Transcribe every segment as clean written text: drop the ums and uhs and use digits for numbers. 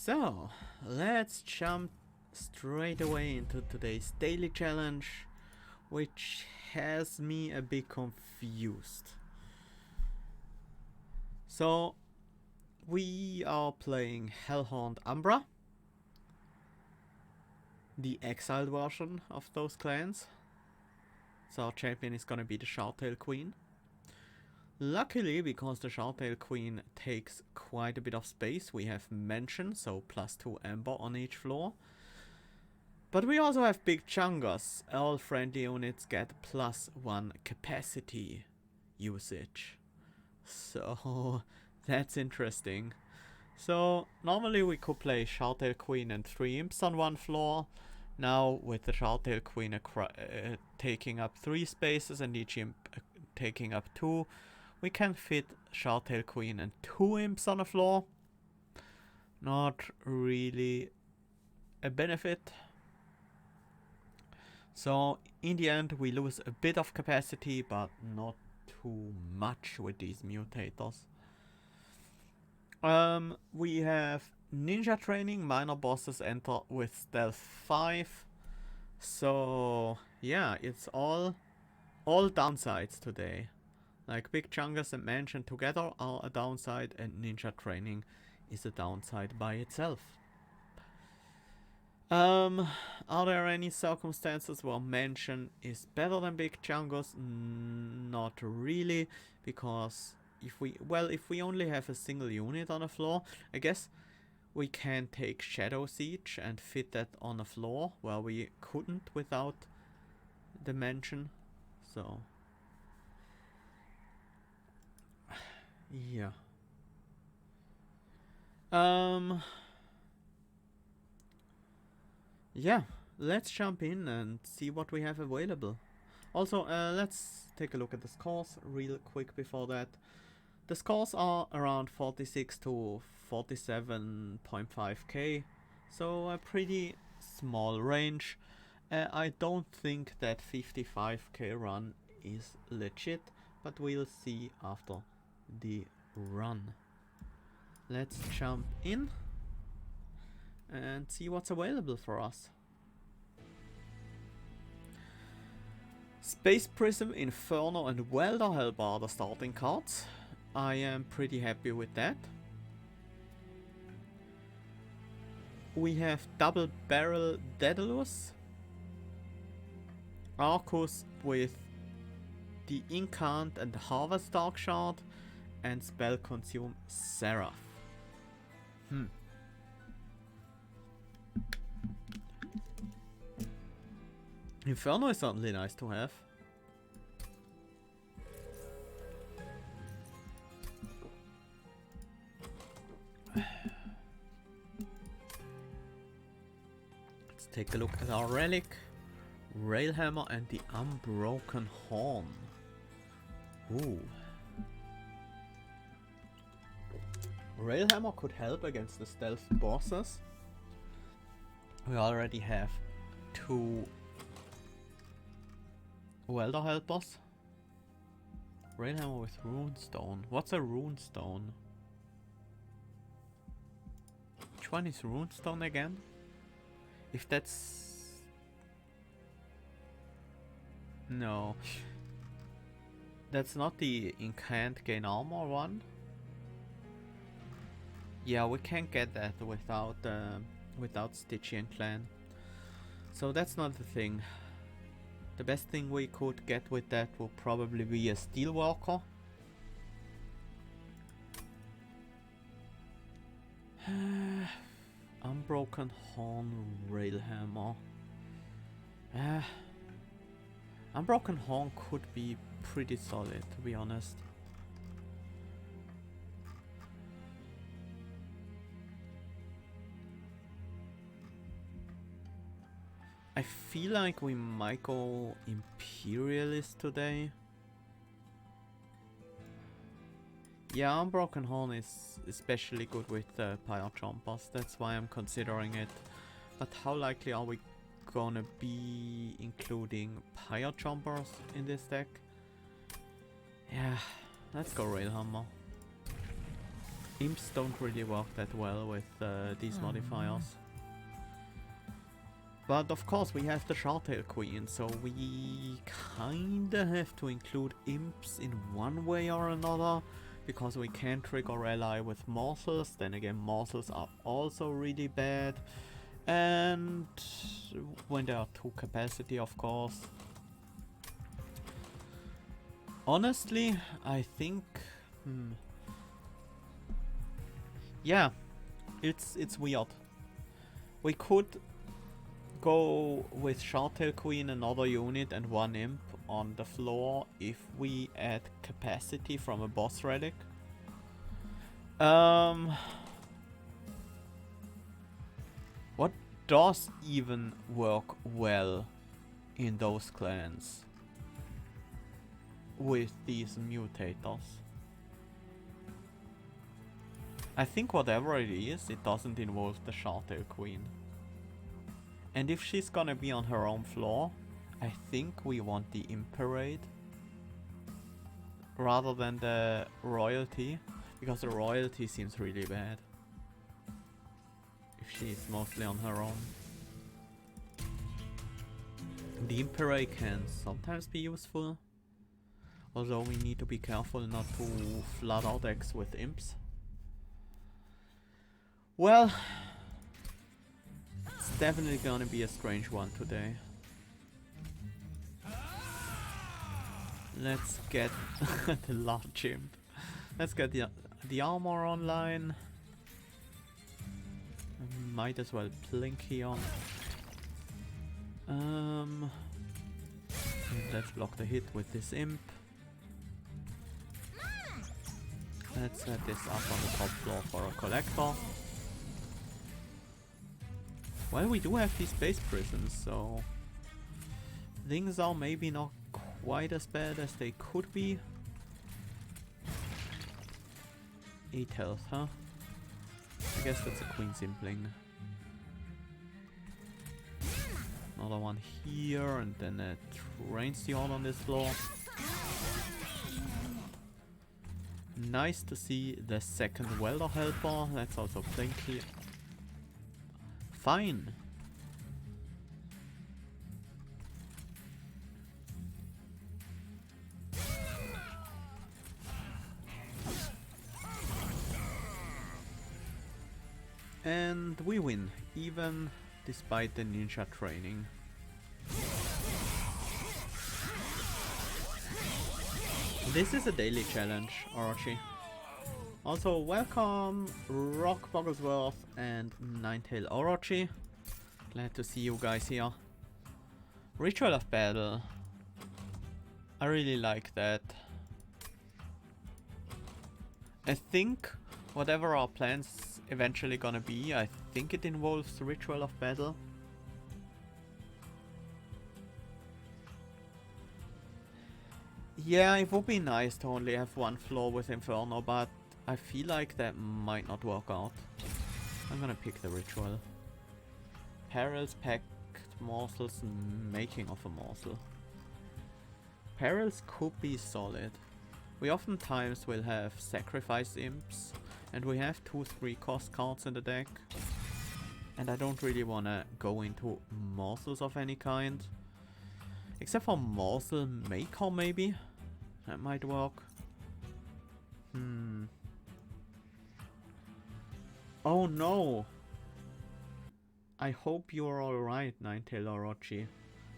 So, let's jump straight away into today's daily challenge, which has me a bit confused. So, we are playing Hellhorned Umbra, the exiled version of those clans. So our champion is gonna be the Shoutail Queen. Luckily, because the Shoutail Queen takes quite a bit of space, we have Mansion, so +2 Amber on each floor. But we also have big chungus. All friendly units get +1 capacity usage. So that's interesting. So normally we could play Shoutail Queen and 3 imps on one floor. Now with the Shoutail Queen taking up 3 spaces and each imp taking up 2, we can fit Shoutail Queen and 2 imps on a floor. Not really a benefit. So in the end we lose a bit of capacity, but not too much with these mutators. We have ninja training. Minor bosses enter with stealth 5. So yeah, it's all downsides today. Like Big Chungus and Mansion together are a downside, and ninja training is a downside by itself. Are there any circumstances where Mansion is better than Big Chungus? Not really, because if we only have a single unit on a floor, I guess we can take Shadow Siege and fit that on a floor where we couldn't without the Mansion. So yeah. Yeah, let's jump in and see what we have available. Also, let's take a look at the scores real quick before that. The scores are around 46 to 47.5k, so a pretty small range. I don't think that 55k run is legit, but we'll see after the run. Let's jump in and see what's available for us. Space Prism, Inferno and Welder Help are the starting cards. I am pretty happy with that. We have Double Barrel Daedalus, Arcus with the Incant and the Harvest Dark Shard, and Spell Consume Seraph. Inferno is certainly nice to have. Let's take a look at our relic. Railhammer and the Unbroken Horn. Ooh. Railhammer could help against the stealth bosses. We already have 2 Welder helpers. Railhammer with Runestone. What's a Runestone? Which one is Runestone again? If that's... No. That's not the Incant Gain Armor one. Yeah, we can't get that without Stygian Clan. So that's not the thing. The best thing we could get with that will probably be a Steelwalker. Unbroken Horn, Railhammer. Unbroken Horn could be pretty solid, to be honest. I feel like we might go Imperialist today. Yeah, Unbroken Horn is especially good with Pyre Chompers, that's why I'm considering it. But how likely are we gonna be including Pyre Chompers in this deck? Yeah, let's go Railhammer. Imps don't really work that well with these modifiers. But of course we have the Shardtail Queen, so we kinda have to include imps in one way or another, because we can't trick or ally with morsels. Then again, morsels are also really bad. And when they are to capacity, of course. Honestly, I think... yeah, it's weird. We could go with Shardtail Queen, another unit and one imp on the floor if we add capacity from a boss relic. What does even work well in those clans with these mutators? I think whatever it is, it doesn't involve the Shardtail Queen. And if she's gonna be on her own floor, I think we want the Imperate rather than the Royalty, because the Royalty seems really bad if she's mostly on her own. The Imperate can sometimes be useful, although we need to be careful not to flood our decks with imps. Well, it's definitely gonna be a strange one today. Let's get the large imp. Let's get the armor online. Might as well blink here. Let's block the hit with this imp. Let's set this up on the top floor for a collector. Well, we do have these base prisons, so things are maybe not quite as bad as they could be. 8 health, huh? I guess that's a queen simpling. Another one here, and then a train steward on this floor. Nice to see the second welder helper. That's also blinky. Fine. And we win, even despite the ninja training. This is a daily challenge, Orochi. Also, welcome Rock Bogglesworth and Ninetail Orochi. Glad to see you guys here. Ritual of Battle. I really like that. I think whatever our plan's eventually gonna be, I think it involves Ritual of Battle. Yeah, it would be nice to only have one floor with Inferno, but I feel like that might not work out. I'm gonna pick the Ritual. Perils, Packed Morsels, Making of a Morsel. Perils could be solid. We oftentimes will have Sacrifice Imps, and we have 2 3-cost cards in the deck. And I don't really wanna go into Morsels of any kind. Except for Morsel Maker maybe? That might work. Oh no! I hope you're alright, Ninetail Orochi.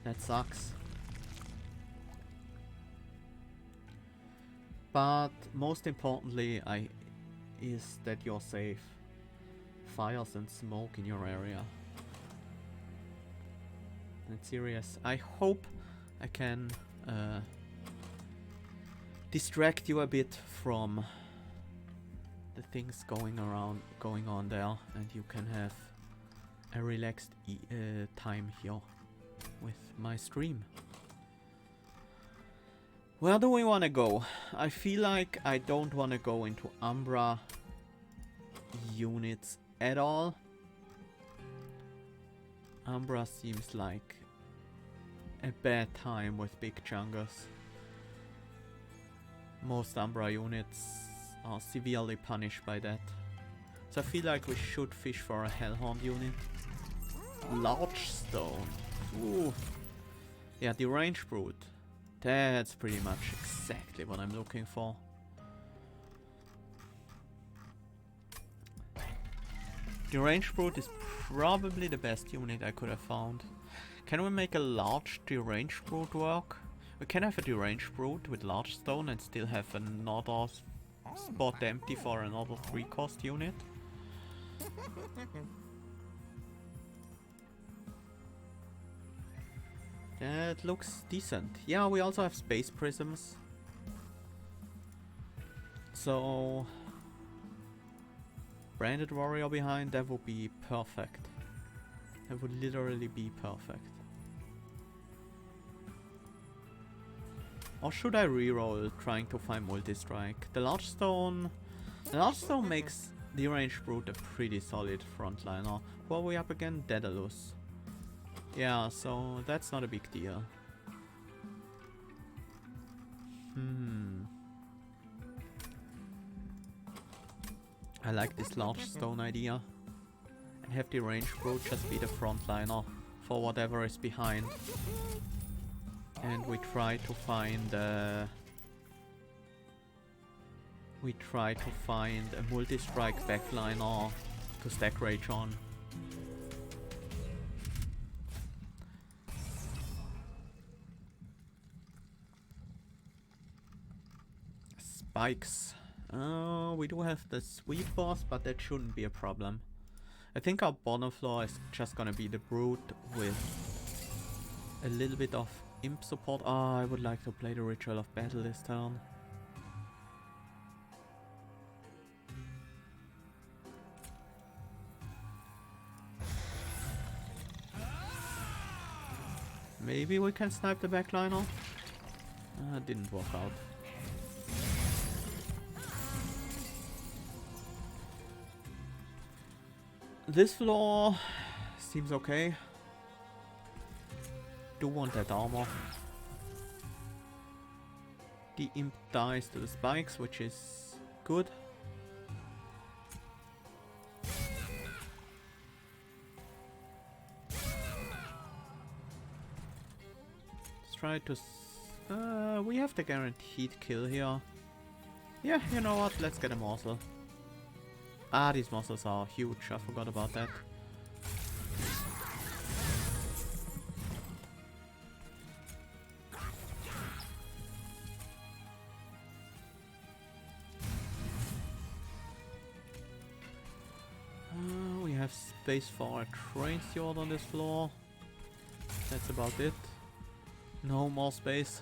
That sucks. But most importantly, is that you're safe. Fires and smoke in your area. That's serious. I hope I can distract you a bit from the things going on there, and you can have a relaxed time here with my stream. Where do we want to go? I feel like I don't want to go into Umbra units at all. Umbra seems like a bad time with big chungus. Most Umbra units are severely punished by that. So I feel like we should fish for a Hellhorned unit. Large stone. Ooh. Yeah, the range brute. That's pretty much exactly what I'm looking for. The range brute is probably the best unit I could have found. Can we make a large deranged brute work? We can have a deranged brute with large stone and still have another spot empty for another 3-cost unit. That looks decent. Yeah, we also have space prisms. So branded warrior behind, that would be perfect. That would literally be perfect. Or should I reroll trying to find multi-strike? The large stone makes the ranged brute a pretty solid frontliner. Who are we up again? Daedalus. Yeah, so that's not a big deal. I like this large stone idea. And have the ranged brute just be the frontliner for whatever is behind. And we try to find a multi-strike backliner to stack rage on. Spikes. We do have the sweepers, but that shouldn't be a problem. I think our bottom floor is just gonna be the brute with a little bit of imp support. Oh, I would like to play the Ritual of Battle this turn. Maybe we can snipe the backliner? Didn't work out. This floor seems okay. Do want that armor. The imp dies to the spikes, which is good. Let's try to... we have the guaranteed kill here. Yeah, you know what? Let's get a morsel. Ah, these morsels are huge. I forgot about that. We have space for a train steward on this floor. That's about it. No more space.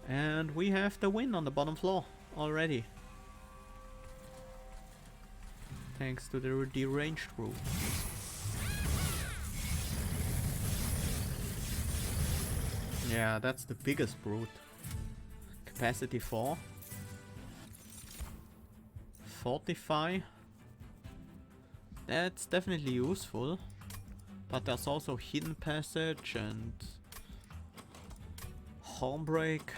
And we have the win on the bottom floor already. Thanks to the deranged brute. Yeah, that's the biggest brute. Capacity 4. Fortify. That's definitely useful. But there's also hidden passage and Hornbreak.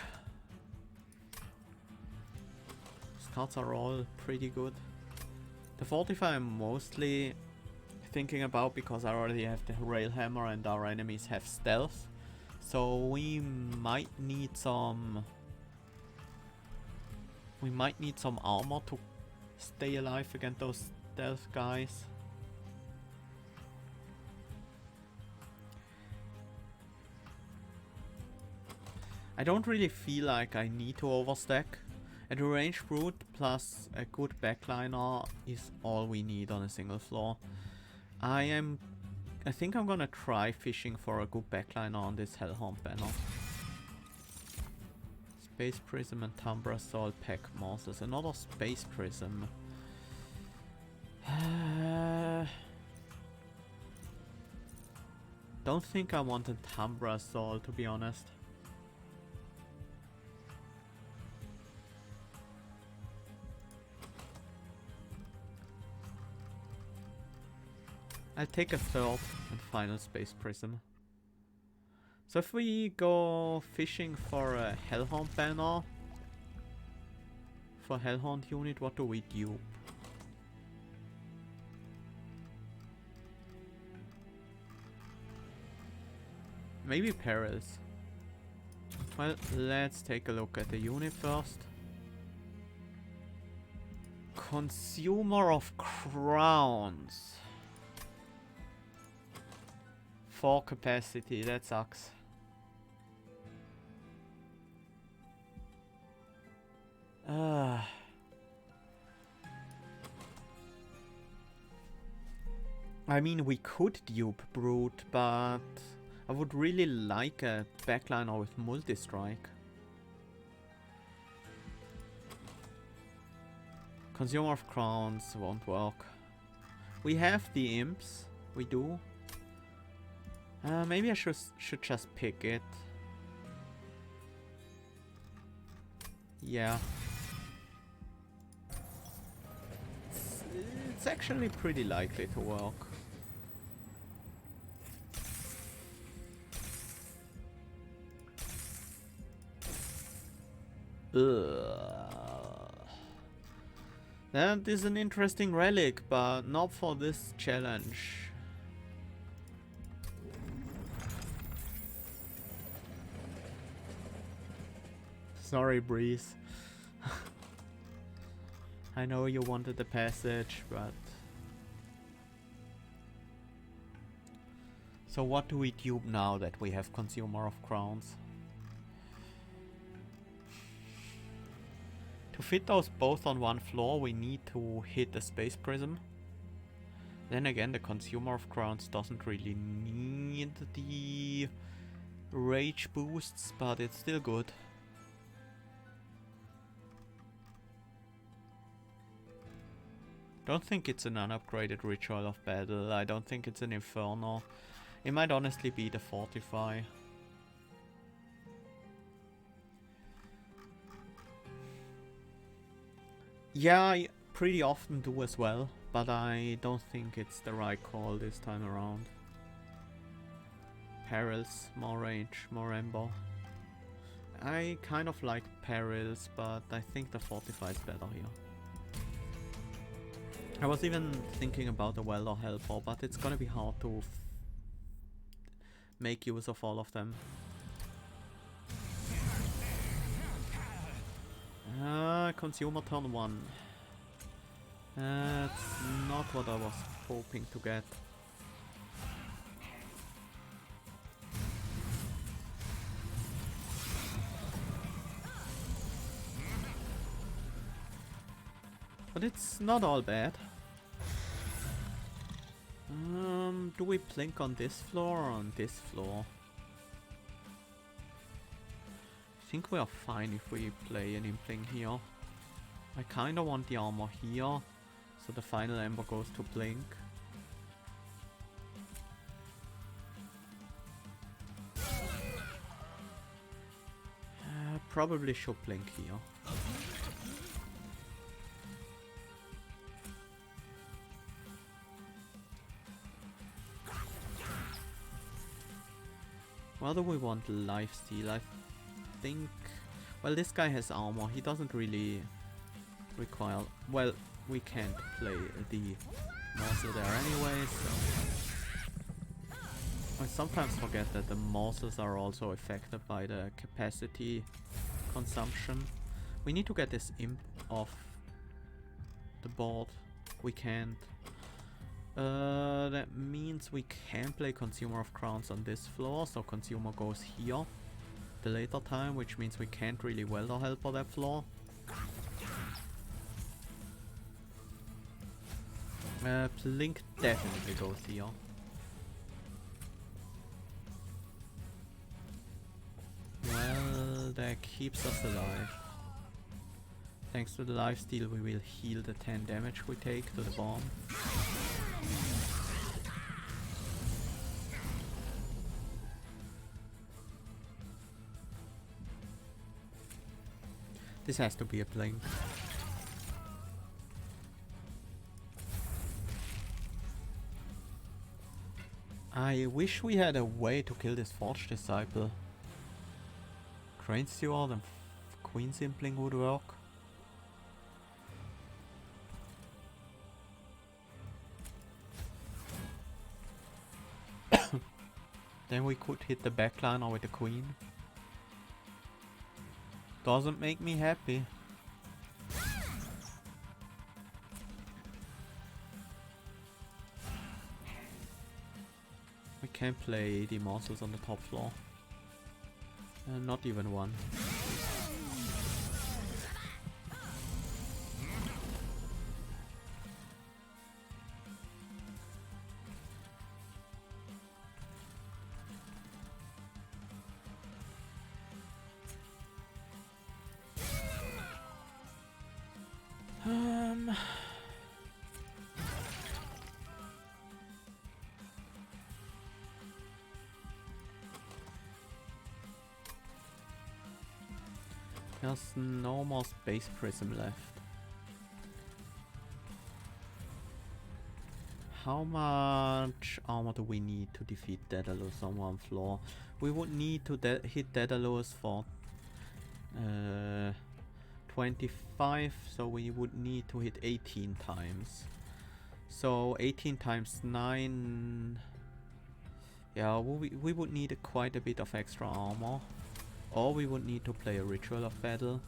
Cards are all pretty good. The Fortify I'm mostly thinking about because I already have the Railhammer and our enemies have stealth. So we might need some armor to stay alive against those stealth guys. I don't really feel like I need to overstack. A deranged brute plus a good backliner is all we need on a single floor. I think I'm gonna try fishing for a good backliner on this Hellhorned banner. Space Prism and Umbra Soul Pack morsels. Another Space Prism. Don't think I want a Umbra Soul, to be honest. I'll take a third and final Space Prism. So if we go fishing for a Hellhorned banner, for Hellhorned unit, what do we dupe? Maybe Perils. Well, let's take a look at the unit first. Consumer of Crowns. 4 capacity, that sucks. I mean, we could dupe Brute, but I would really like a backliner with multi-strike. Consumer of Crowns won't work. We have the imps, we do. Maybe I should just pick it. Yeah. It's actually pretty likely to work. That is an interesting relic, but not for this challenge. Sorry, Breeze. I know you wanted the passage, but... So what do we dupe now that we have Consumer of Crowns? To fit those both on one floor, we need to hit the Space Prism. Then again, the Consumer of Crowns doesn't really need the rage boosts, but it's still good. Don't think it's an unupgraded Ritual of Battle. I don't think it's an Inferno. It might honestly be the Fortify. Yeah, I pretty often do as well, but I don't think it's the right call this time around. Perils, more range, more Ember. I kind of like Perils, but I think the Fortify is better here. I was even thinking about the Welder Helper, but it's gonna be hard to make use of all of them. Consumer turn 1. That's not what I was hoping to get. But it's not all bad. Do we blink on this floor or on this floor? I think we are fine if we play an Impling here. I kinda want the armor here, so the final Ember goes to blink. Probably should blink here. Where do we want lifesteal? I think... Well, this guy has armor. He doesn't really require... Well, we can't play the morsel there anyway, so... I sometimes forget that the morsels are also affected by the capacity consumption. We need to get this imp off the board. We can't. That means we can play Consumer of Crowns on this floor, so Consumer goes here the later time, which means we can't really Welder Helper that floor. Blink definitely goes here. Well, that keeps us alive. Thanks to the lifesteal, we will heal the 10 damage we take to the bomb. This has to be a blink. I wish we had a way to kill this Forge Disciple. Crane Steward and Queen Simpling would work. Then we could hit the backliner with the Queen. Doesn't make me happy. We can't play the monsters on the top floor. Not even one. There's no more Space Prism left. How much armor do we need to defeat Daedalus on one floor? We would need to hit Daedalus for 25, so we would need to hit 18 times. So 18 times 9... Yeah, we would need quite a bit of extra armor. Or we would need to play a Ritual of Battle.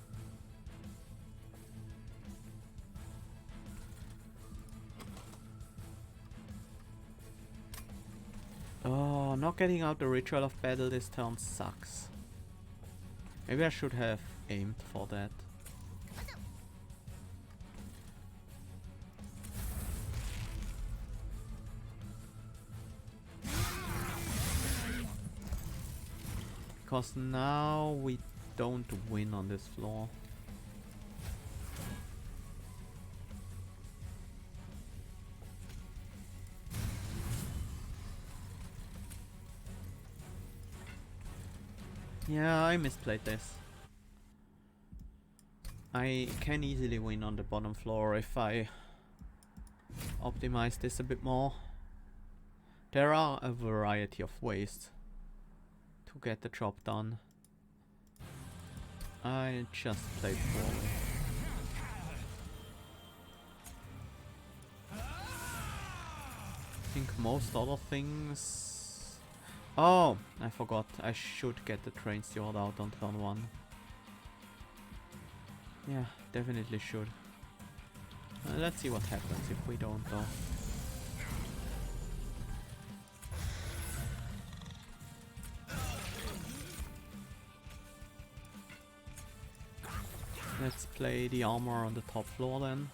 Oh, not getting out the Ritual of Battle this turn sucks. Maybe I should have aimed for that. Because now we don't win on this floor. Yeah, I misplayed this. I can easily win on the bottom floor if I optimize this a bit more. There are a variety of ways to get the job done. I just played poorly. I think most other things... Oh, I forgot. I should get the Train Steward out on turn 1. Yeah, definitely should. Let's see what happens if we don't though. Let's play the armor on the top floor then.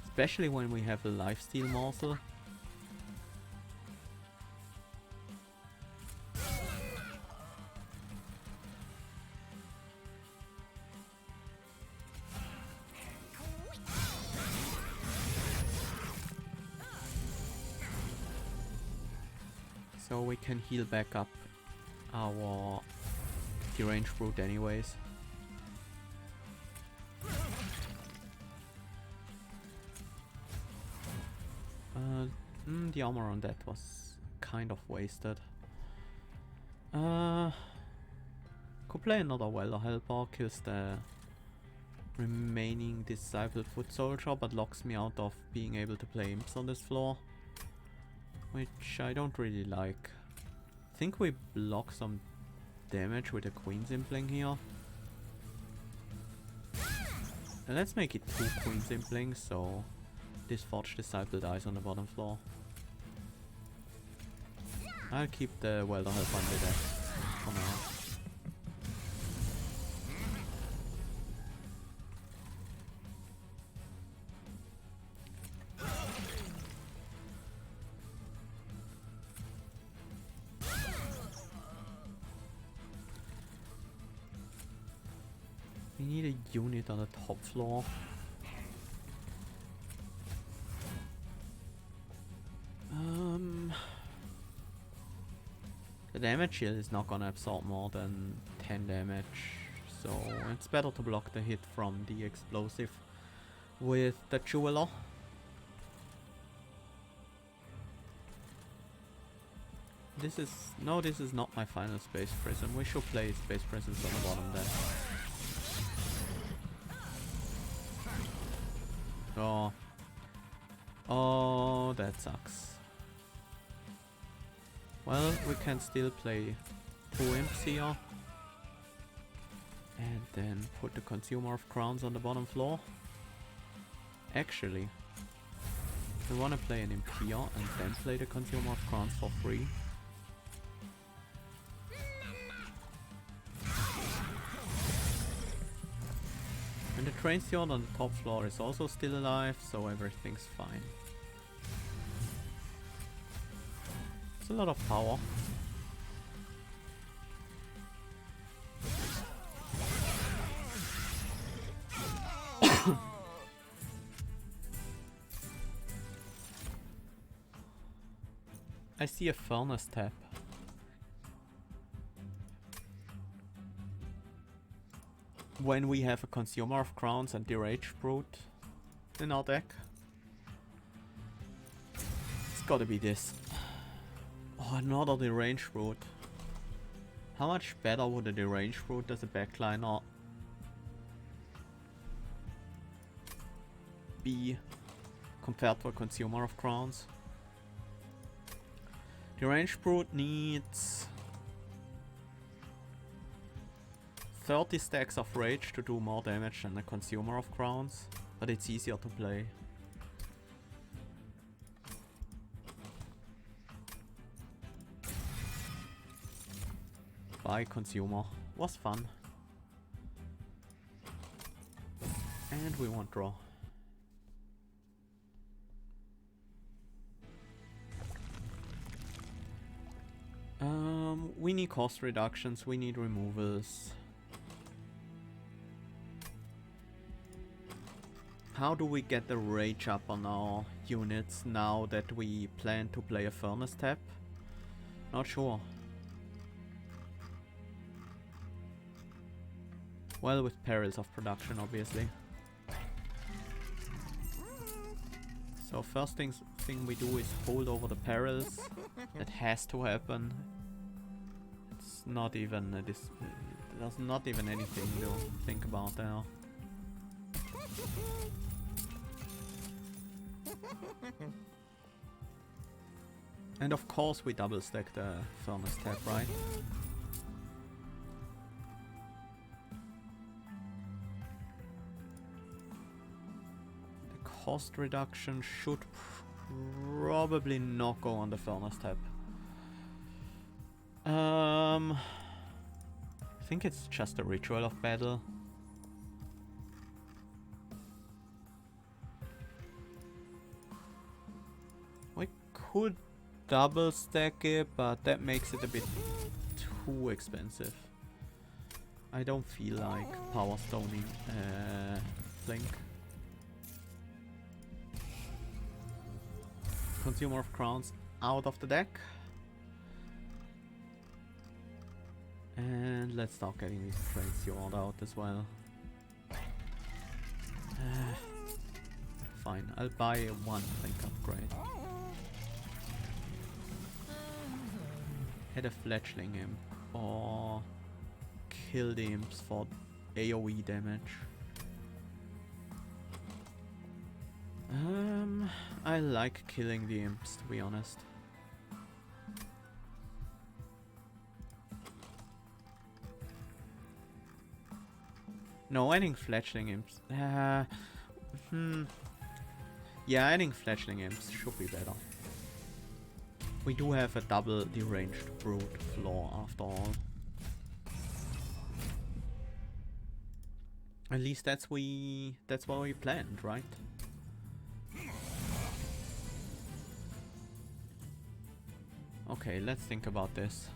Especially when we have a lifesteal morsel. So we can heal back up our deranged brute anyways. The armor on that was kind of wasted. Could play another Welder Helper, kills the remaining Disciple Foot Soldier, but locks me out of being able to play imps on this floor. Which I don't really like. I think we block some damage with a Queen Simpling here. And let's make it 2 Queen Simplings, so this Forged Disciple dies on the bottom floor. I'll keep the Welder Help under that for now. We need a unit on the top floor. The damage shield is not gonna absorb more than 10 damage, so it's better to block the hit from the explosive with the jeweler. This is... No, this is not my final Space Prism. We should play Space Prisms on the bottom then. Oh. Oh, that sucks. Well, we can still play 2 Imps here. And then put the Consumer of Crowns on the bottom floor. Actually, we want to play an Imp here and then play the Consumer of Crowns for free. And the Train Steward on the top floor is also still alive, so everything's fine. It's a lot of power. I see a Furnace tap. When we have a Consumer of Crowns and Deranged Brute in our deck. It's gotta be this. Oh, another Deranged Brute. How much better would a Deranged Brute as a backliner be compared to a Consumer of Crowns? Deranged Brute needs 30 stacks of Rage to do more damage than a Consumer of Crowns, but it's easier to play. Bye, Consumer. Was fun. And we want draw. We need cost reductions, we need removals. How do we get the rage up on our units now that we plan to play a Furnace tap? Not sure. Well, with perils of production, obviously. So first thing we do is hold over the perils. That has to happen. It's not even there's not even anything to think about there. And of course we double stack the Furnace tap, right? The cost reduction should probably not go on the Furnace tap. I think it's just a Ritual of Battle. We could double stack it, but that makes it a bit too expensive. I don't feel like power stoning Blink. Consumer of Crowns out of the deck. And let's start getting these Train Steward out as well. Fine, I'll buy one Blink upgrade. Add a Fledgling Imp or kill the Imps for AoE damage. I like killing the Imps, to be honest. No, adding Fledgling Imps. Yeah, adding Fledgling Imps should be better. We do have a double deranged brute floor after all. At least that's what we planned, right? Okay, let's think about this.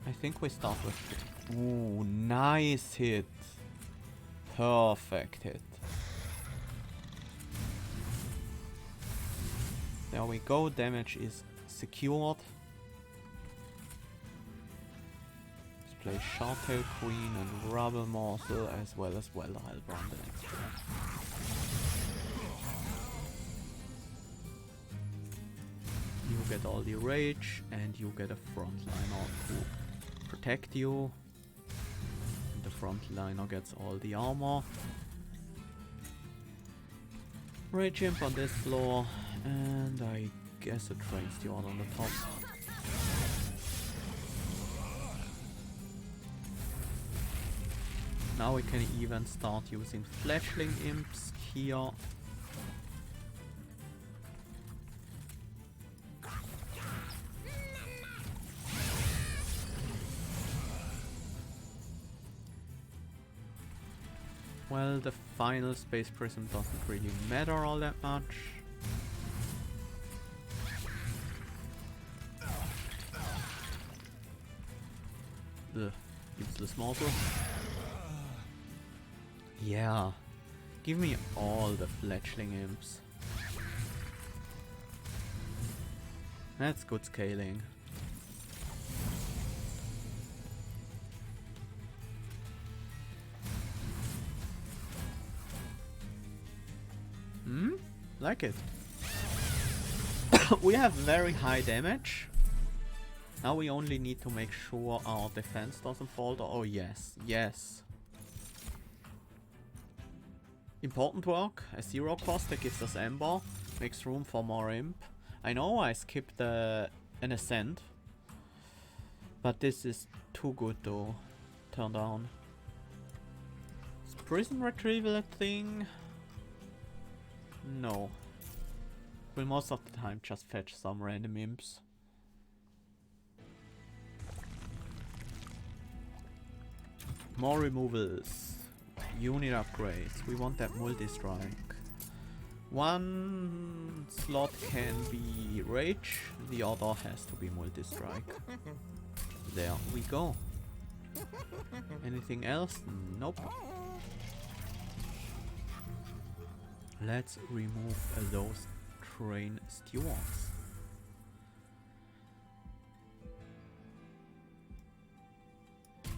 I think we start with... Ooh, nice hit. Perfect hit. There we go, damage is secured. replace Shartail Queen and Rubble Morsel as well as Welder Helper on the next turn. You get all the rage and you get a frontliner to protect you. And the frontliner gets all the armor. Rage Imp on this floor, and I guess a Train Steward on the top. Now we can even start using Fletchling Imps here. Well, the final Space Prism doesn't really matter all that much. The useless mortal. Yeah, give me all the Fletchling Imps. That's good scaling. Like it. We have very high damage. Now we only need to make sure our defense doesn't falter. Oh yes, yes. Important work. A 0 cost that gives us Ember. Makes room for more Imp. I know I skipped an Ascent. But this is too good to turn down. Is Prison Retrieval a thing? No. Will most of the time just fetch some random imps. More removals. Unit upgrades. We want that multi-strike. One slot can be rage, the other has to be multi-strike. There we go. Anything else? Nope. Let's remove those Train Stewards.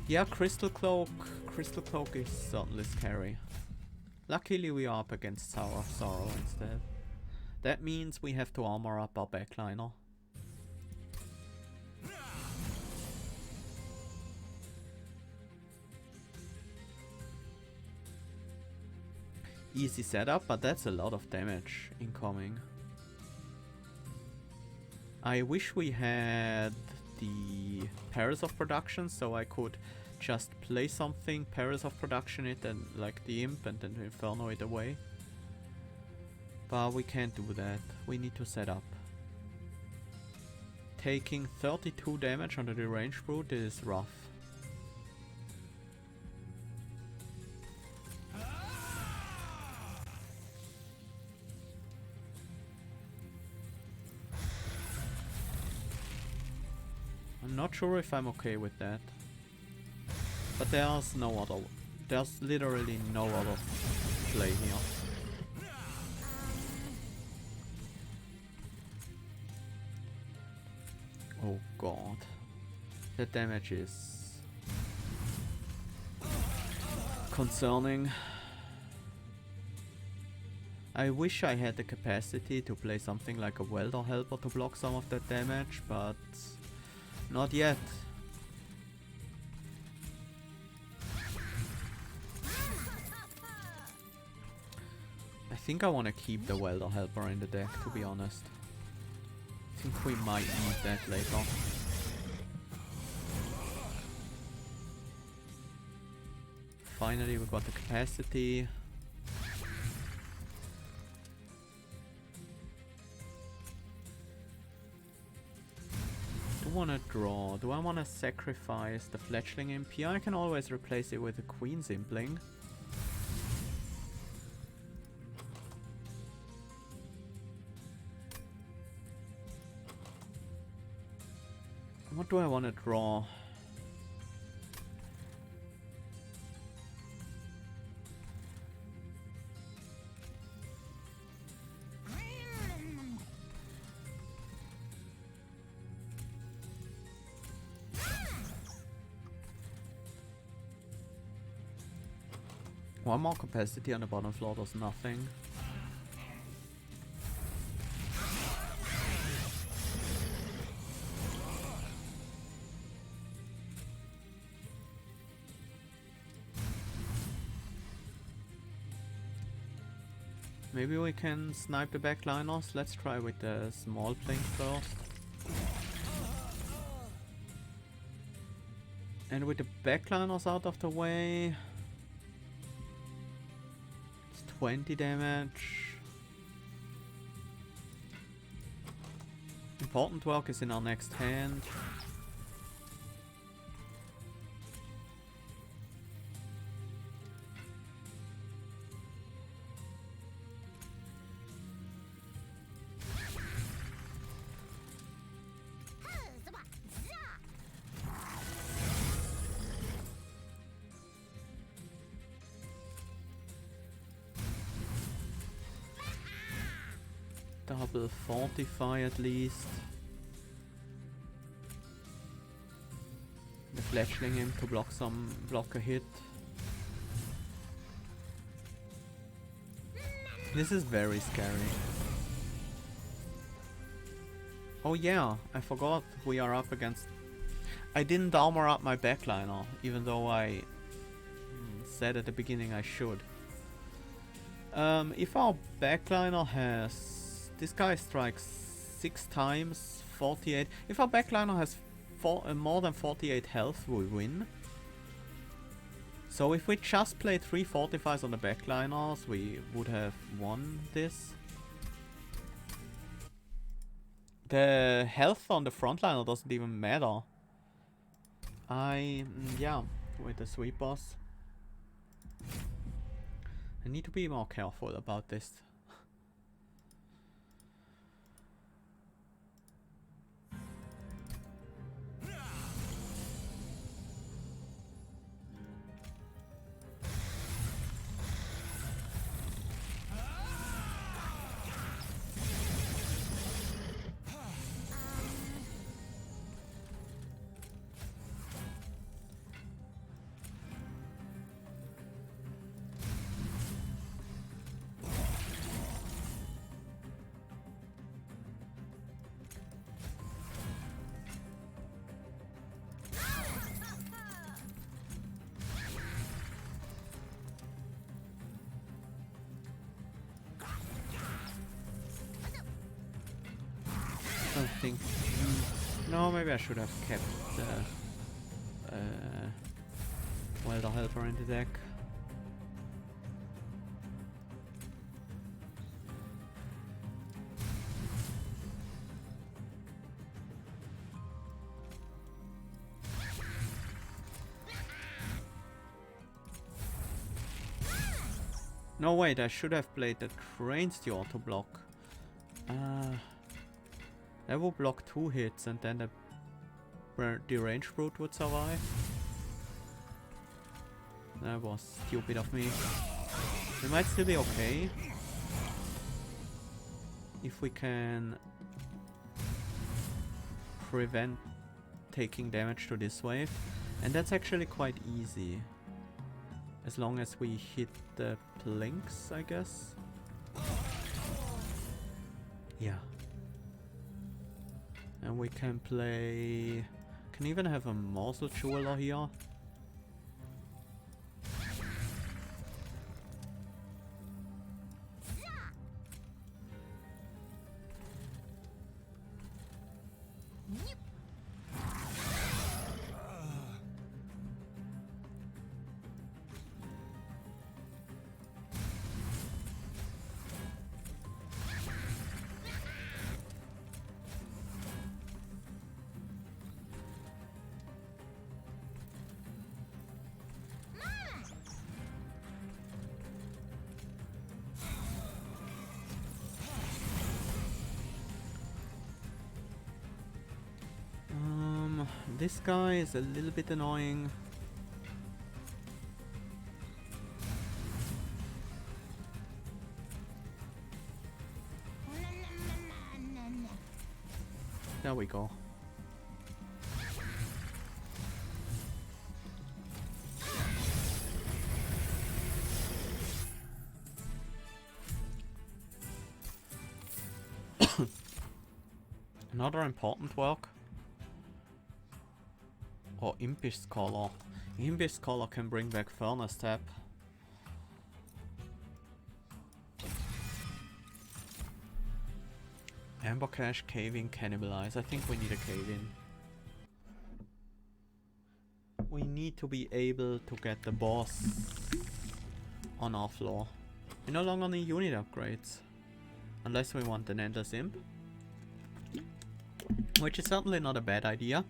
Yeah, Crystal Cloak. Crystal Cloak is certainly scary. Luckily we are up against Sour of Sorrow instead. That means we have to armor up our backliner. Easy setup, but that's a lot of damage incoming. I wish we had the Paris of Production so I could just play something, Paris of Production it, and like the Imp and then Inferno it away. But we can't do that. We need to set up. Taking 32 damage on the Deranged Brute is rough. I'm not sure if I'm okay with that. But there's no other... There's literally no other play here. Oh god. The damage is... concerning. I wish I had the capacity to play something like a Welder Helper to block some of that damage, but... not yet. I think I want to keep the Welder Helper in the deck, to be honest. I think we might need that later. Finally we got the capacity. Do I want to draw? Do I want to sacrifice the Fletchling Imp here? I can always replace it with a Queen's Impling. What do I want to draw? One more capacity on the bottom floor does nothing. Maybe we can snipe the backliners. Let's try with the small plane first. And with the backliners out of the way, it's 20 damage. Important work is in our next hand. Double fortify at least. The fledgling him to block a hit. This is very scary. Oh yeah, I forgot we are up against... I didn't armor up my backliner, even though I said at the beginning I should. If our backliner has... This guy strikes 6 times, 48. If our backliner has more than 48 health, we win. So if we just play 3 fortifies on the backliners, we would have won this. The health on the frontliner doesn't even matter. Yeah, with the sweepers. I need to be more careful about this. I think... No, maybe I should have kept Welder Helper in the deck. No, wait, I should have played the Crane Steward to block. That would block 2 hits and then the range brute would survive. That was stupid of me. We might still be okay. If we can prevent taking damage to this wave. And that's actually quite easy. As long as we hit the plinks, I guess. Yeah. And we can play... Can even have a morsel jeweler here. This guy is a little bit annoying. There we go. Another important work. Or Impish Scholar. Impish Scholar can bring back Furnace Tap. Amber Cache, Cave-in, Cannibalize. I think we need a Cave-in. We need to be able to get the boss on our floor. We no longer need unit upgrades. Unless we want an Endless Imp. Which is certainly not a bad idea.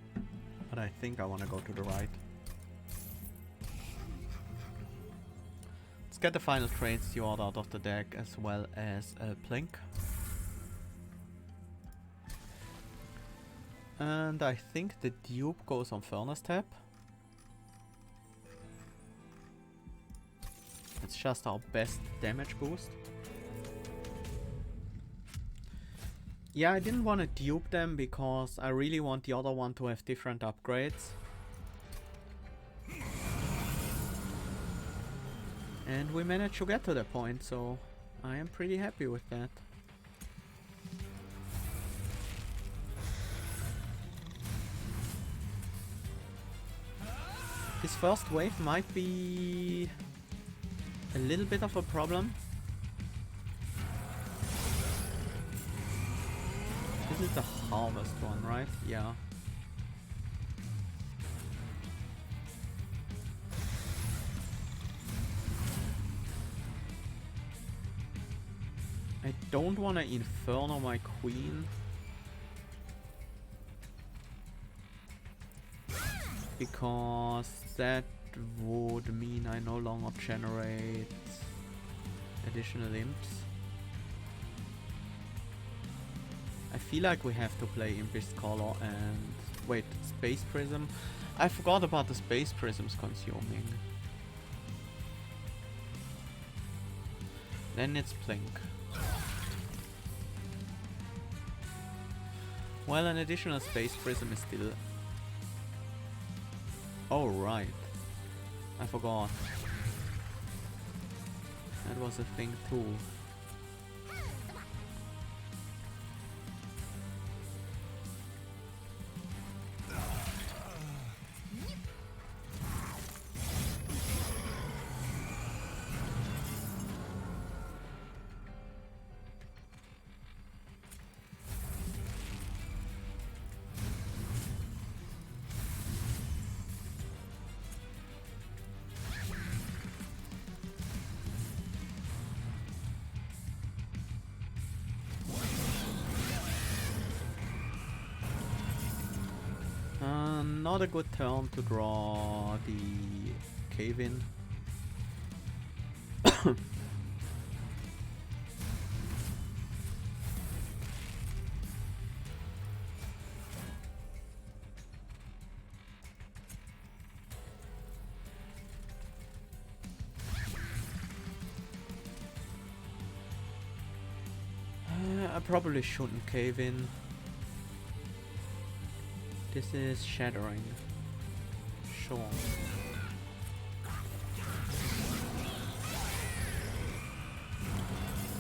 But I think I want to go to the right. Let's get the final trade steward out of the deck as well as a Plink. And I think the dupe goes on Furnace Tap. It's just our best damage boost. Yeah, I didn't want to dupe them because I really want the other one to have different upgrades. And we managed to get to that point, so I am pretty happy with that. This first wave might be a little bit of a problem. This is the harvest one, right? Yeah. I don't want to Inferno my queen. Because that would mean I no longer generate additional imps. I feel like we have to play Impish Scholar and... wait, Space Prism? I forgot about the Space Prisms consuming. Then it's Plink. Well, an additional Space Prism is still... oh, right. I forgot. That was a thing too. Not a good turn to draw the Cave-in. I probably shouldn't Cave-in. This is Shattering. Sure.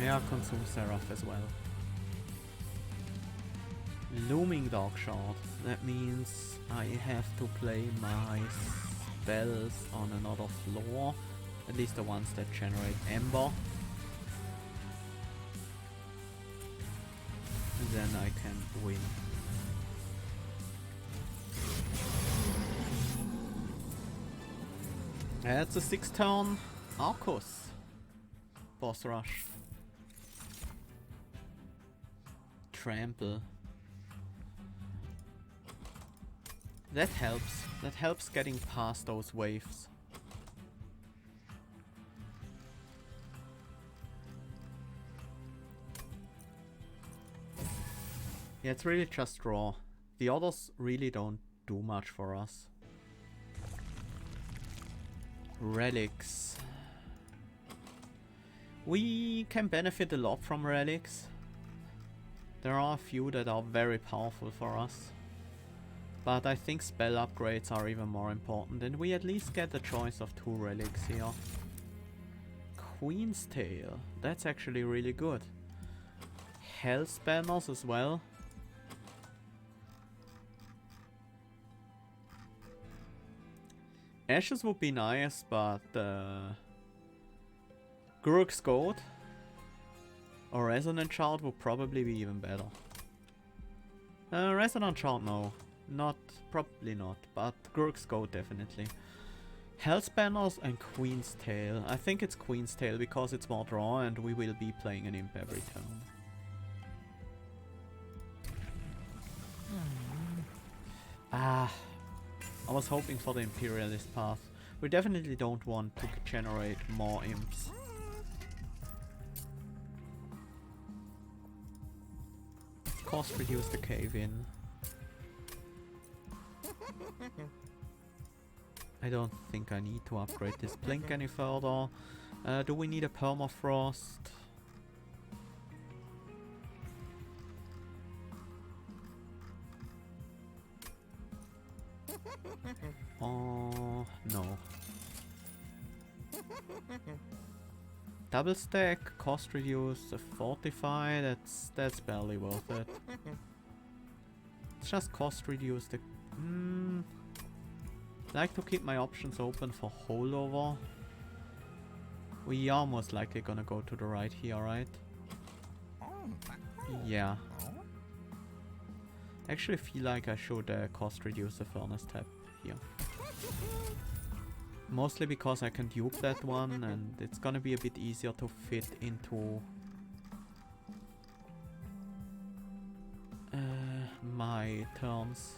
Yeah, consume Seraph as well. Looming Dark Shard. That means I have to play my spells on another floor. At least the ones that generate Ember. And then I can win. That's a 6-turn Arcus. Boss rush. Trample. That helps. That helps getting past those waves. Yeah, it's really just draw. The others really don't do much for us. Relics. We can benefit a lot from relics. There are a few that are very powerful for us. But I think spell upgrades are even more important, and we at least get the choice of 2 relics here. Queen's Tail. That's actually really good. Hell Spanners as well. Ashes would be nice, but Guruk's Goat or Resonant Shard would probably be even better. Resonant Shard, no. Probably not, but Guruk's Goat definitely. Hellspanners and Queen's Tail. I think it's Queen's Tail because it's more draw and we will be playing an imp every turn. I was hoping for the Imperialist path. We definitely don't want to generate more imps. Cost reduce the cave in. I don't think I need to upgrade this blink any further. Do we need a permafrost? Oh, no. Double stack, cost reduce, fortify, that's barely worth it. It's just cost reduce the... like to keep my options open for holdover. We are most likely gonna go to the right here, right? Yeah. Actually feel like I should cost reduce the furnace tab here. Mostly because I can dupe that one and it's gonna be a bit easier to fit into my turns.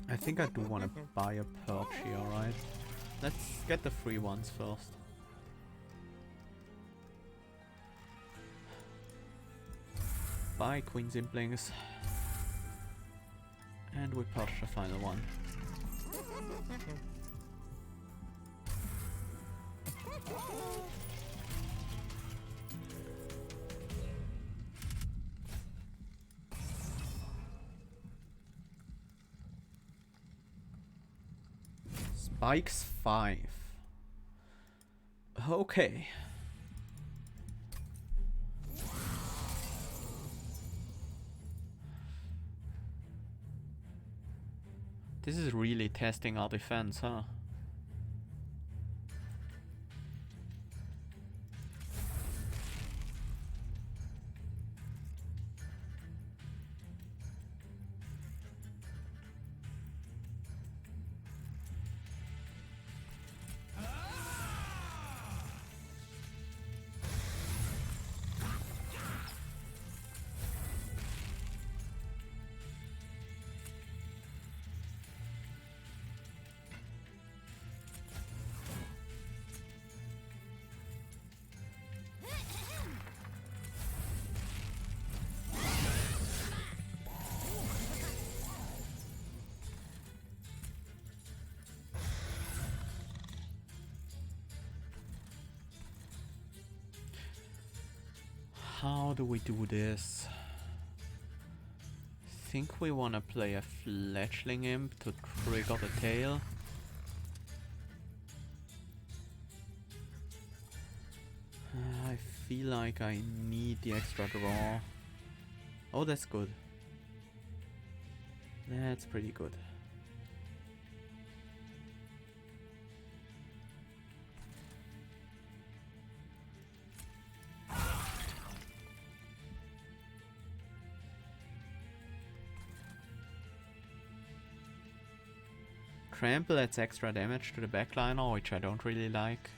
I think I do want to buy a perch here, right? Let's get the free ones first. Buy Queen's Implings. And we perch the final one. Spikes 5. Okay. This is really testing our defense, huh? How do we do this? Think we wanna play a fledgling imp to trigger the tail. I feel like I need the extra draw. Oh, that's good. That's pretty good. Trample adds extra damage to the backliner, which I don't really like.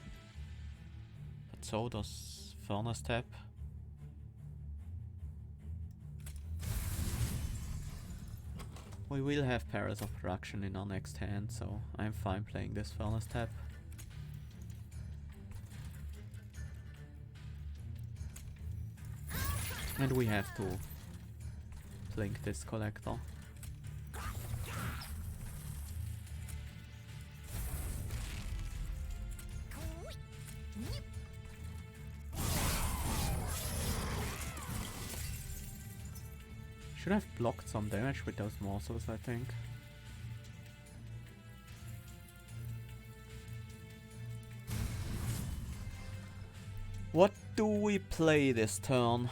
But so does Furnace Tap. We will have Perils of Production in our next hand, so I'm fine playing this Furnace Tap. And we have to blink this collector. Should have blocked some damage with those morsels, I think. What do we play this turn?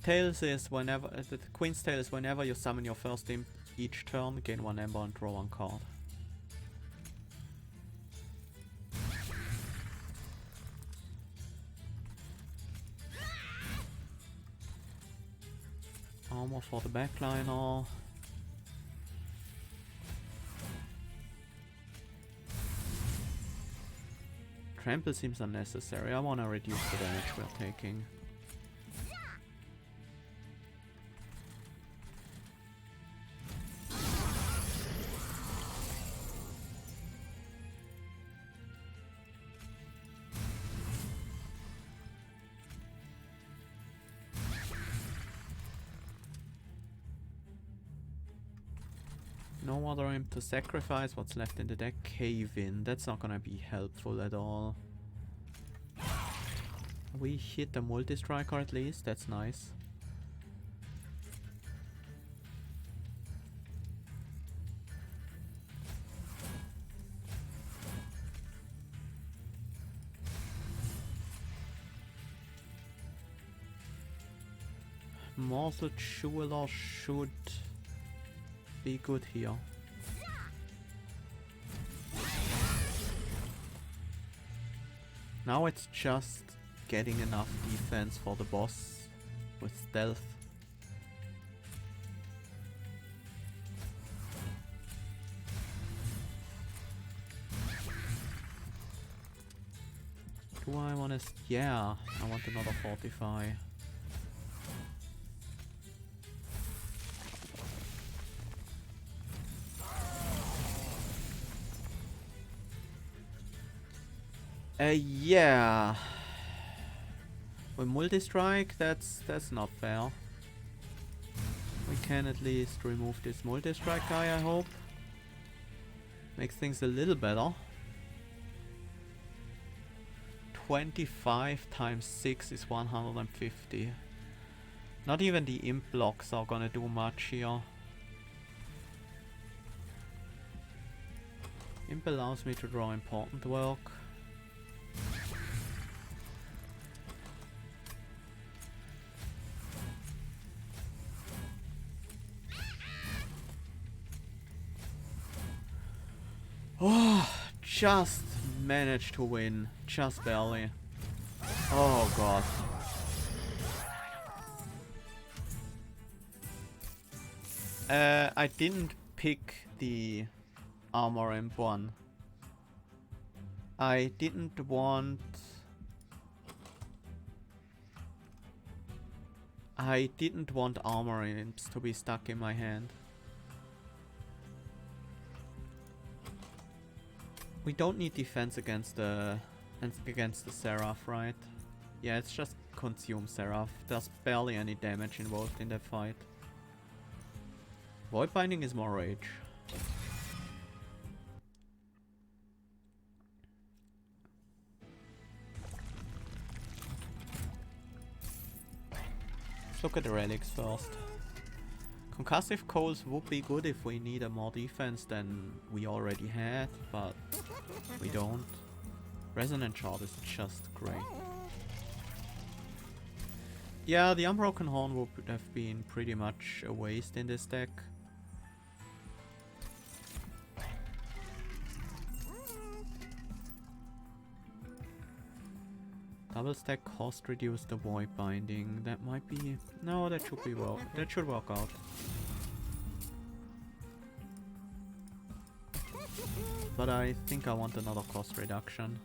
Tails is whenever the Queen's Tail is whenever you summon your first imp each turn, gain 1 Ember and draw 1 card. Armor for the backliner. Trample seems unnecessary. I wanna reduce the damage we're taking. No other imp to sacrifice. What's left in the deck? Cave in. That's not gonna be helpful at all. We hit the multi-striker at least. That's nice. Morsel Jeweler should be good here. Now it's just getting enough defense for the boss with stealth. Do I want to... yeah, I want another fortify. Yeah. With multi-strike, that's not fair. We can at least remove this multi-strike guy, I hope. Makes things a little better. 25 times 6 is 150. Not even the imp blocks are gonna do much here. Imp allows me to draw important work. Oh, just managed to win. Just barely. Oh god. I didn't pick the armor imp one. I didn't want armor imps to be stuck in my hand. We don't need defense against the Seraph, right? Yeah, it's just consume Seraph. There's barely any damage involved in that fight. Void Binding is more rage. Let's look at the relics first. Concussive Coals would be good if we need a more defense than we already had, but we don't. Resonant Shard is just great. Yeah, the Unbroken Horn would have been pretty much a waste in this deck. Double stack cost reduce the Void Binding. That might be... no, that should be that should work out. But I think I want another cost reduction.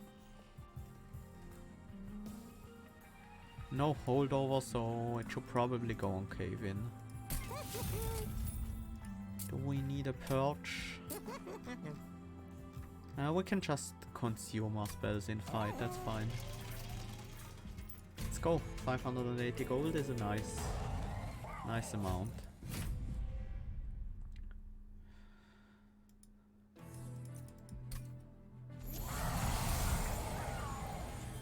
No holdover, so it should probably go on Cave In. Do we need a Purge? We can just consume our spells in fight, that's fine. Let's go. 580 gold is a nice amount.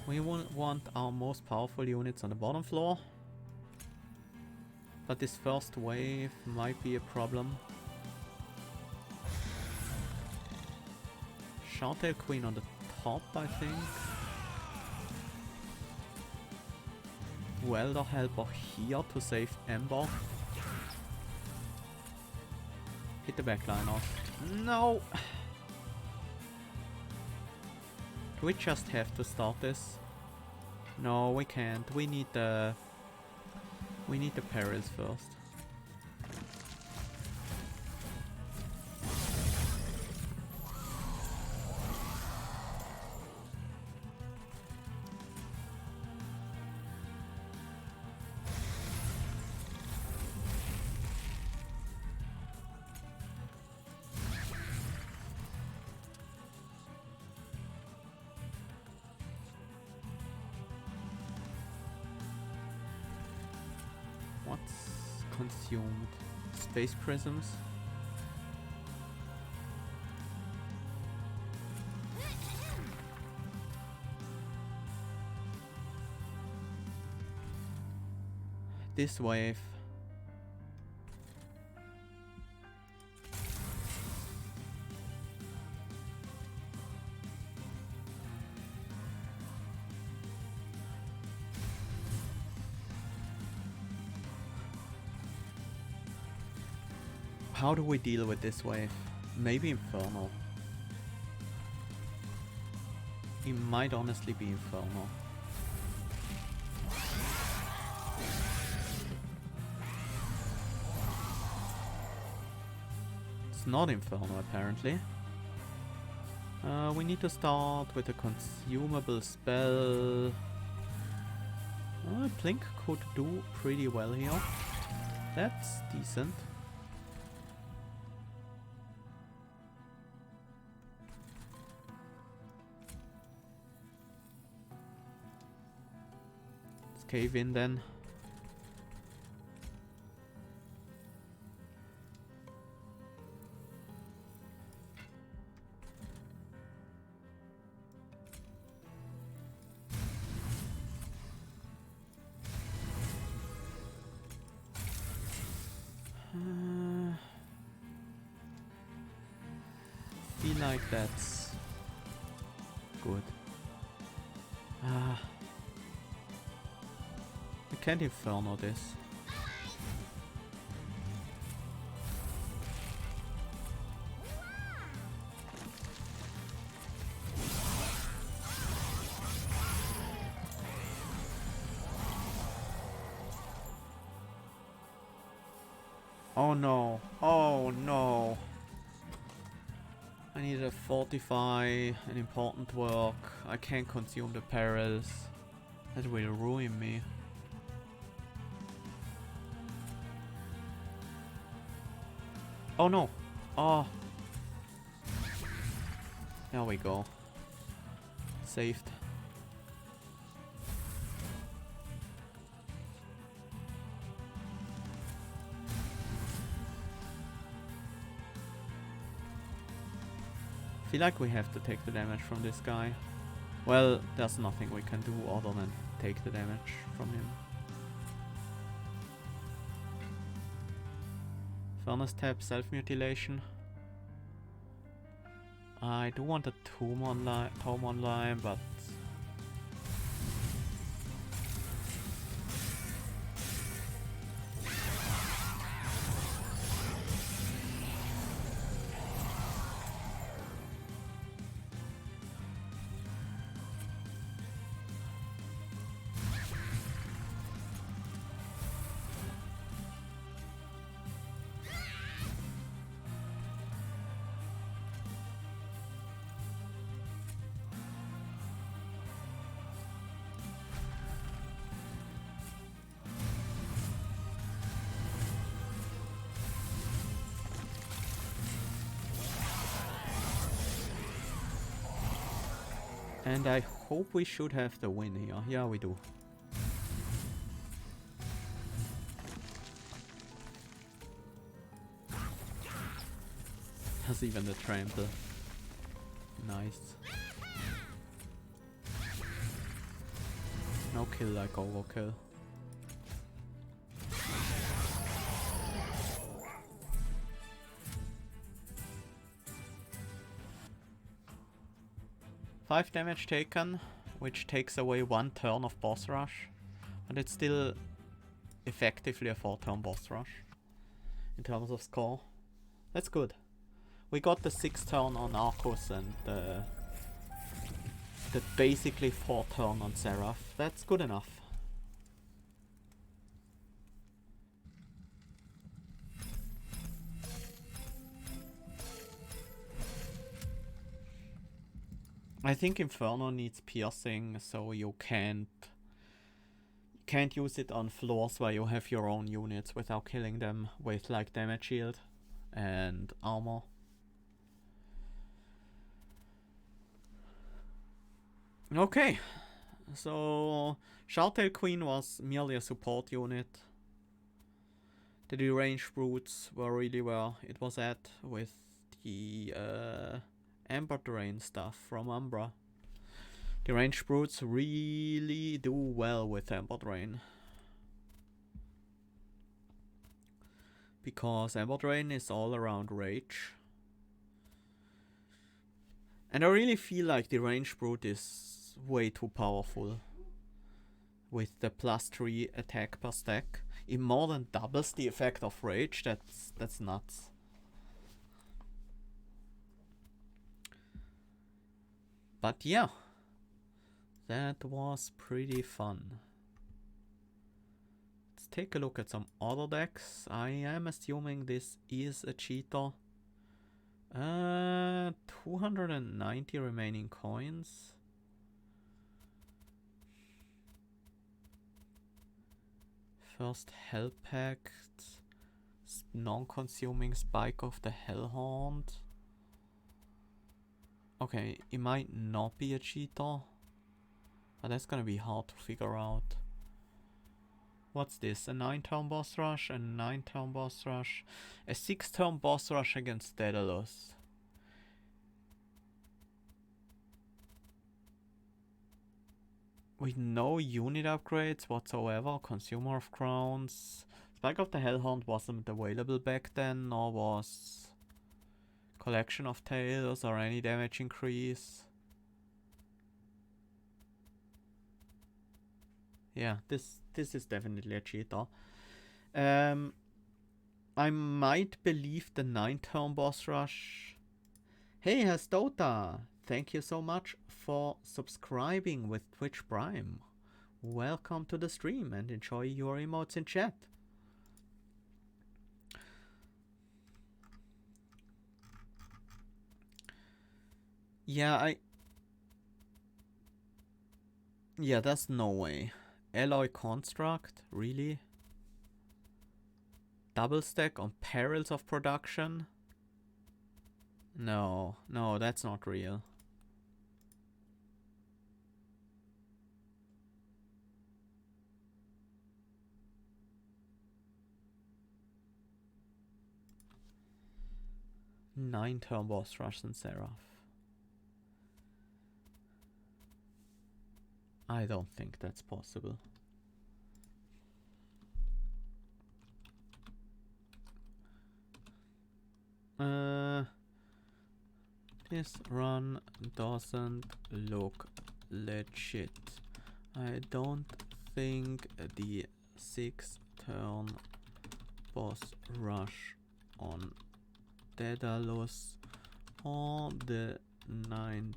We want our most powerful units on the bottom floor. But this first wave might be a problem. Shoutail Queen on the top, I think. Welder Helper here to save Umbra. Hit the backline off. No! Do we just have to start this? No, we can't. We need the perils first. What's consumed? Space prisms? This wave. How do we deal with this wave? Maybe Infernal. It might honestly be Infernal. It's not Infernal apparently. We need to start with a consumable spell. Blink could do pretty well here. That's decent. Cave in then. Feel like that's good. I can't Inferno this. Oh no. Oh no. I need to fortify an important work. I can't consume the perils. That will ruin me. Oh no! Oh! There we go. Saved. Feel like we have to take the damage from this guy. Well, there's nothing we can do other than take the damage from him. Furnace tap, self-mutilation. I do want a tomb online, but... And I hope we should have the win here. Yeah, we do. There's even the trample. Nice. No kill like overkill. 5 damage taken, which takes away 1 turn of boss rush. And it's still effectively a 4-turn boss rush in terms of score. That's good. We got the 6th turn on Arcus and the basically 4th turn on Seraph. That's good enough. I think Inferno needs piercing, so you can't use it on floors where you have your own units without killing them with like damage shield and armor. Okay, so Shoutail Queen was merely a support unit. The deranged brutes were really where it was at with the Amber Terrain stuff from Umbra. Deranged brutes really do well with Amber Terrain. Because Amber Terrain is all around rage. And I really feel like the ranged brute is way too powerful. With the +3 attack per stack. It more than doubles the effect of rage. That's nuts. But yeah. That was pretty fun. Let's take a look at some other decks. I am assuming this is a cheater. 290 remaining coins. First Hell Pact. Non-consuming Spike of the Hellhorned. Okay, it might not be a cheater. But that's gonna be hard to figure out. What's this? A 9-turn boss rush, a 9-turn boss rush, a 6-turn boss rush against Daedalus. With no unit upgrades whatsoever, Consumer of Crowns. Spike of the Hellhound wasn't available back then, nor was Collection of Tails or any damage increase. Yeah, this is definitely a cheater. I might believe the 9-turn boss rush. Hey, Hastota! Thank you so much for subscribing with Twitch Prime. Welcome to the stream and enjoy your emotes in chat. Yeah, there's no way. Alloy Construct? Really? Double stack on Perils of Production? No, that's not real. Nine-turn boss rush and Seraph. I don't think that's possible. This run doesn't look legit. I don't think the 6-turn boss rush on Daedalus or the 9-turn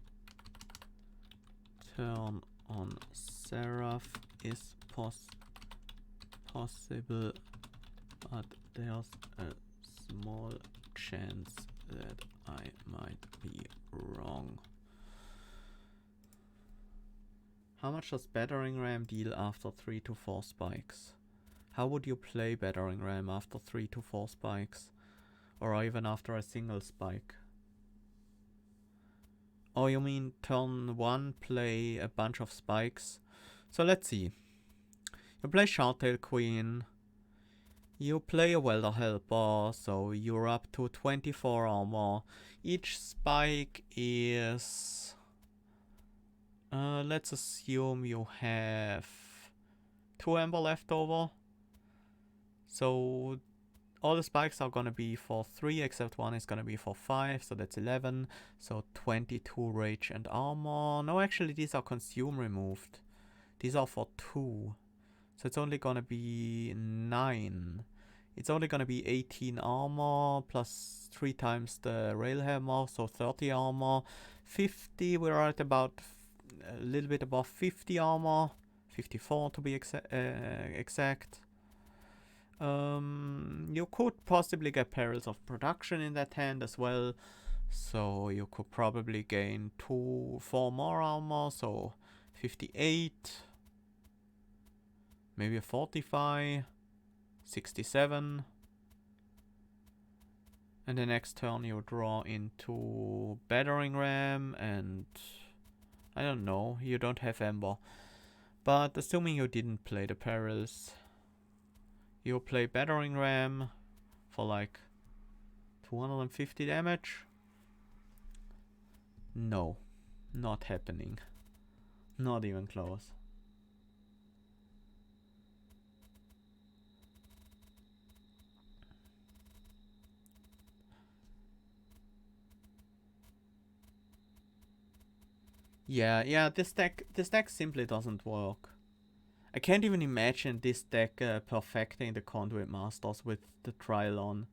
on Seraph is possible, but there's a small chance that I might be wrong. How much does Battering Ram deal after 3 to 4 spikes? How would you play Battering Ram after 3 to 4 spikes? Or even after a single spike? Oh, you mean turn 1 play a bunch of spikes? So let's see. You play Shoutail Queen. You play a Welder Helper, so you're up to 24 armor. Each spike is... let's assume you have 2 Ember left over. So all the spikes are gonna be for 3, except one is gonna be for 5, so that's 11. So 22 rage and armor. No, actually these are consume removed. These are for 2. So it's only gonna be 9. It's only gonna be 18 armor plus 3 times the rail hammer, so 30 armor. 50, we're at about a little bit above 50 armor. 54 to be exact. You could possibly get perils of production in that hand as well. So you could probably gain 4 more armor, so 58. Maybe a 45. 67. And the next turn you draw into battering ram, and I don't know, you don't have Ember. But assuming you didn't play the perils, you play battering ram for like 250 damage. No, not happening. Not even close. Yeah, this deck simply doesn't work. I can't even imagine this deck perfecting the Conduit Masters with the trial on.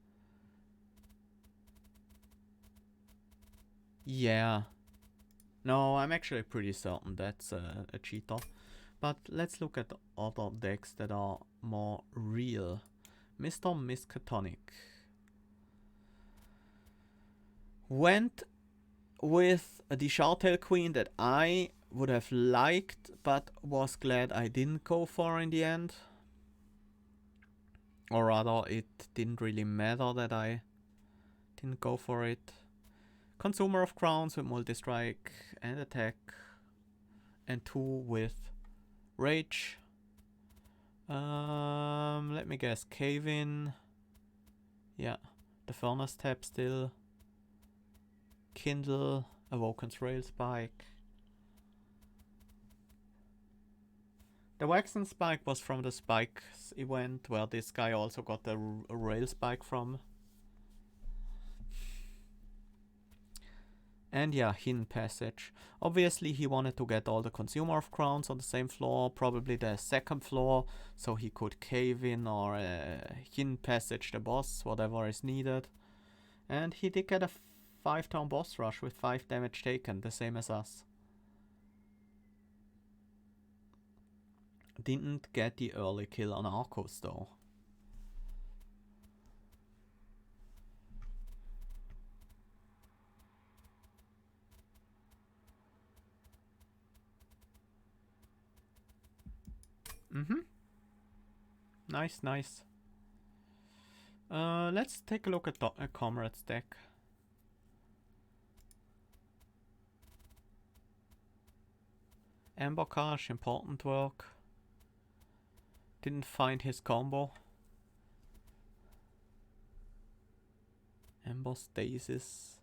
Yeah. No, I'm actually pretty certain that's a cheater. But let's look at other decks that are more real. Mr. Miskatonic went with the Shoutail Queen that I would have liked, but was glad I didn't go for in the end. Or rather, it didn't really matter that I didn't go for it. Consumer of Crowns with multi-strike and attack. And 2 with rage. Let me guess, Cave In. Yeah, the Furnace Tap still. Kindle, Awoken's Rail Spike. The Waxen Spike was from the Spikes event, where this guy also got the Rail Spike from. And yeah, Hidden Passage. Obviously he wanted to get all the Consumer of Crowns on the same floor, probably the second floor, so he could Cave In or Hidden Passage the boss, whatever is needed. And he did get a 5-turn boss rush with 5 damage taken, the same as us. Didn't get the early kill on Arcos though. Nice. Let's take a look at Comrade's deck. Embocage, important work. Didn't find his combo. Ember Stasis.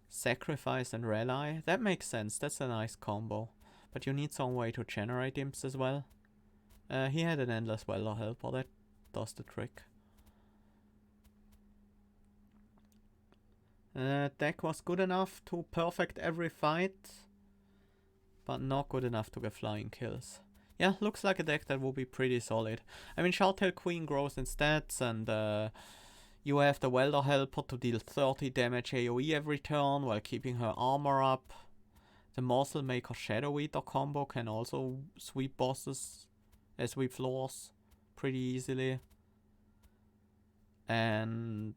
Sacrifice and Rally. That makes sense, that's a nice combo. But you need some way to generate imps as well. He had an Endless Welder Helper, that does the trick. Deck was good enough to perfect every fight, but not good enough to get flying kills. Yeah, looks like a deck that will be pretty solid. I mean, Shoutail Queen grows in stats, and you have the Welder Helper to deal 30 damage AoE every turn while keeping her armor up. The Morsel Maker Shadow Eater combo can also sweep bosses, sweep floors pretty easily. And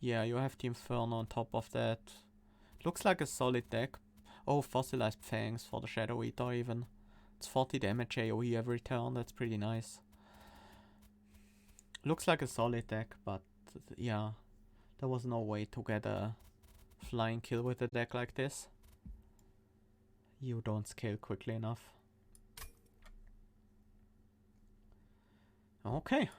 yeah, you have the Inferno on top of that. Looks like a solid deck. Oh, Fossilized Fangs for the Shadow Eater even. It's 40 damage AoE every turn, that's pretty nice. Looks like a solid deck, but yeah, there was no way to get a flying kill with a deck like this. You don't scale quickly enough. Okay.